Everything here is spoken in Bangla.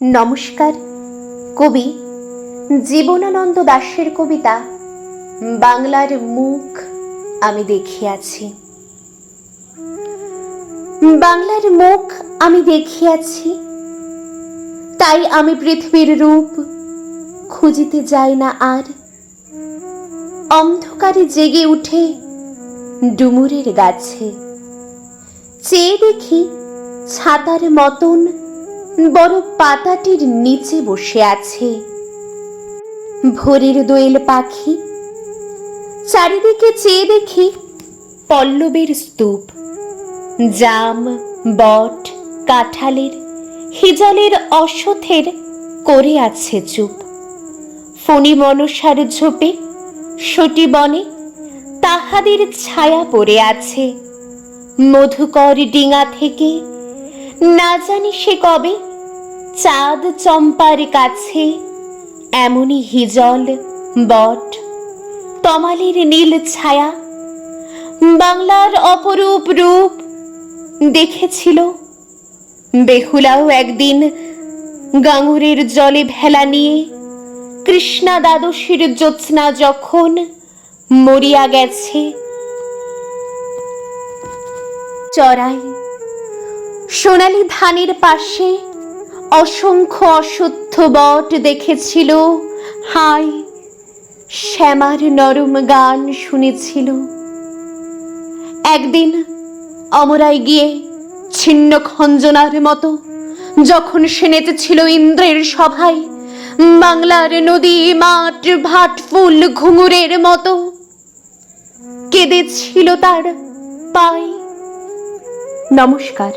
নমস্কার। কবি জীবনানন্দ দাশের কবিতা বাংলার মুখ আমি দেখিয়াছি। বাংলার মুখ আমি দেখিয়াছি, তাই আমি পৃথিবীর রূপ খুঁজিতে যাই না আর। অন্ধকারে জেগে উঠে ডুমুরের গাছে চেয়ে দেখি ছাতার মতন বড় পাতাটির নিচে বসে আছে ভোরের দোয়েল পাখি। চারিদিকে চেয়ে দেখি পল্লবের স্তূপ, জাম, বট, কাঁঠালের, হিজলের, অশ্বথের করে আছে চুপ। ফণি মনসার ঝোপে সটি বনে তাহাদের ছায়া পড়ে আছে। মধুকর ডিঙা থেকে না জানি সে কবে চাঁদ চম্পার কাছে এমনি হিজল, বট, তমালের নীল ছায়া বাংলার অপরূপ রূপ দেখেছিল। বেহুলাও একদিন গাঙুরের জলে ভেলা নিয়ে কৃষ্ণা দ্বাদশীর জ্যোৎস্না যখন মরিয়া গেছে। চড়াই সোনালি ধানের পাশে অসংখ্য অশ্বত্থ বট দেখেছিল। হায়, শ্যামার নরম গান শুনেছিল। একদিন অমরায় গিয়ে ছিন্ন খঞ্জনার মতো যখন সে নেচেছিল ইন্দ্রের সভায়, বাংলার নদী, মাঠ, ভাট ফুল ঘুঙুরের মতো কেঁদেছিল তার পায়। নমস্কার।